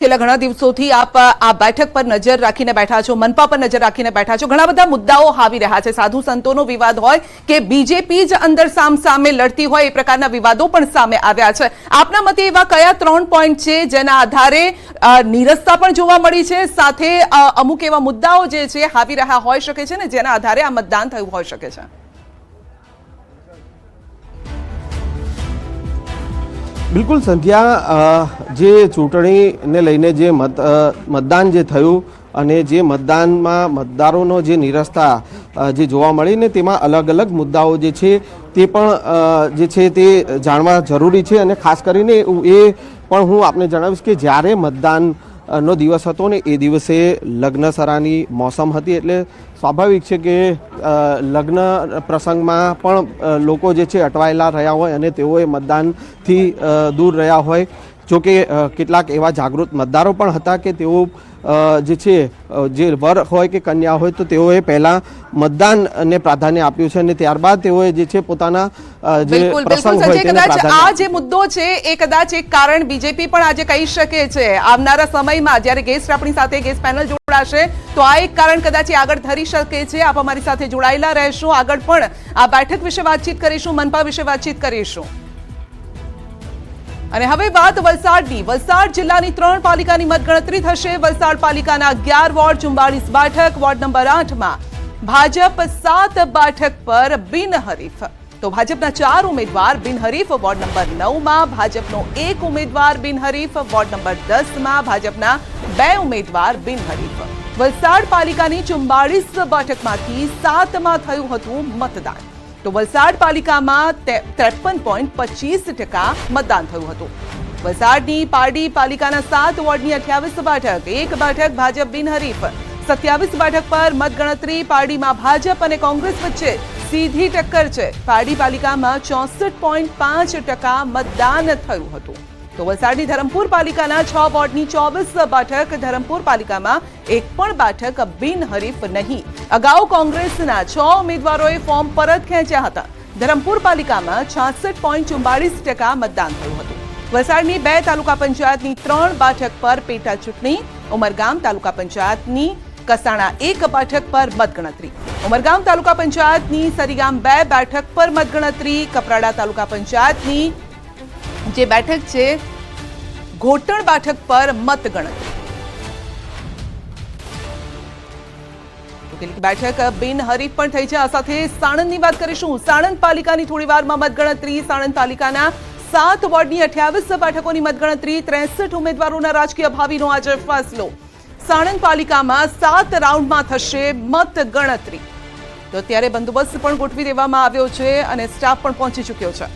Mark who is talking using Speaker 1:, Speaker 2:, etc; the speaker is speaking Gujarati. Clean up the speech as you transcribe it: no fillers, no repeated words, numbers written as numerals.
Speaker 1: છેલ્લા ઘણા દિવસોથી આપ આ બેઠક પર નજર રાખીને બેઠા છો, મનપા પર નજર રાખીને બેઠા છો. ઘણા બધા મુદ્દાઓ હાવી રહ્યા છે. સાધુ સંતોનો વિવાદ હોય કે બીજેપી જ અંદર સામે લડતી હોય, એ પ્રકારના વિવાદો પણ સામે આવ્યા છે. આપના મતે એવા કયા 3 પોઈન્ટ છે જેના આધારે નીરસતા પણ જોવા મળી છે, સાથે અમુક એવા મુદ્દાઓ જે છે હાવી રહ્યા હોઈ શકે છે ને જેના આધારે આ મતદાન થયું હોઈ શકે છે?
Speaker 2: બિલકુલ સંધ્યા, જે ચૂંટણીને લઈને જે મતદાન જે થયું અને જે મતદાનમાં મતદારોનો જે નીરસતા જે જોવા મળી ને તેમાં અલગ અલગ મુદ્દાઓ જે છે તે પણ જે છે તે જાણવા જરૂરી છે. અને ખાસ કરીને એ પણ હું આપને જણાવીશ કે જ્યારે મતદાનનો દિવસ હતો ને એ દિવસે લગ્નસરાની મોસમ હતી, એટલે સ્વાભાવિક છે કે લગ્ન પ્રસંગમાં પણ લોકો જે છે અટવાયેલા રહ્યા હોય અને તેઓએ મતદાનથી દૂર રહ્યા હોય. જોકે કેટલાક એવા જાગૃત મતદારો પણ હતા કે તેઓ જે છે જે વર હોય કે કન્યા હોય તો તેઓએ પહેલાં મતદાનને પ્રાધાન્ય આપ્યું છે અને ત્યારબાદ તેઓએ જે છે પોતાના જે પ્રસંગ હોય તેને પ્રાધાન્ય.
Speaker 1: આ જે મુદ્દો છે એ કદાચ એક કારણ બીજેપી પણ આજે કહી શકે છે. આવનારા સમયમાં જ્યારે ગેસ્ટ આપણી સાથે ગેસ્ટ પેનલ જોડાશે તો આ એક કારણ કદાચ આગળ ધરી શકે છે. આપ અમારી સાથે જોડાયેલા રહેશો, આગળ પણ આ બેઠક વિશે વાતચીત કરીશું, મનપા વિશે વાતચીત કરીશું. અને હવે વાત વલસાડની. વલસાડ જિલ્લાની 3 પાલિકાની મતગણતરી થશે. વલસાડ પાલિકાના 11 વોર્ડ, 44 બેઠક. વોર્ડ નંબર 8માં ભાજપ 7 બેઠક પર બિનહરીફ, તો ભાજપના 4 ઉમેદવાર બિનહરીફ. વોર્ડ નંબર 9માં ભાજપનો 1 ઉમેદવાર બિનહરીફ. વોર્ડ નંબર 10માં ભાજપના 2 ઉમેદવાર બિનહરીફ. વલસાડ પાલિકાની 44 બેઠકમાંથી 7માં થયું હતું મતદાન. તો વલસાડ પાલિકામાં 53.25% મતદાન થયું હતું. વલસાડની પારડી પાલિકાના 7 વોર્ડની 28 બેઠક, 1 બેઠક ભાજપ બિનહરીફ. 27 બેઠક પર મતગણતરી. પારડીમાં ભાજપ અને કોંગ્રેસ વચ્ચે સીધી ટક્કર છે. પારડી પાલિકામાં 64.5% મતદાન થયું હતું. તો વલસાડની ધરમપુર પાલિકાના 6 વોર્ડની 24 બેઠક. ધરમપુર પાલિકામાં 1 પણ બેઠક બિનહરીફ નહીં. અગાઉ કોંગ્રેસના 6 ઉમેદવારોએ ફોર્મ પરત ખેંચ્યા હતા. ધરમપુર પાલિકામાં 66.44% મતદાન થયું હતું. વલસાડની 2 તાલુકા પંચાયતની 3 બેઠક પર પેટા ચૂંટણી. ઉમરગામ તાલુકા પંચાયતની કસાણા 1 બેઠક પર મતગણતરી. ઉમરગામ તાલુકા પંચાયતની સરીગામ 2 બેઠક પર મતગણતરી. કપરાડા તાલુકા પંચાયતની જે બેઠક છે ઘોટણ બેઠક પર મતગણતરી. કેટલીક બેઠક બિનહરીફ પણ થઈ છે. આ સાથે સાણંદની વાત કરીશું. સાણંદ પાલિકાની થોડી વારમાં મતગણતરી. સાણંદ પાલિકાના 7 વોર્ડની 28 બેઠકોની મતગણતરી. 63 ઉમેદવારોના રાજકીય ભાવિનો આજે ફેસલો. સાણંદ પાલિકામાં 7 રાઉન્ડમાં થશે મતગણતરી. તો અત્યારે બંદોબસ્ત પણ ગોઠવી દેવામાં આવ્યો છે અને સ્ટાફ પણ પહોંચી ચૂક્યો છે.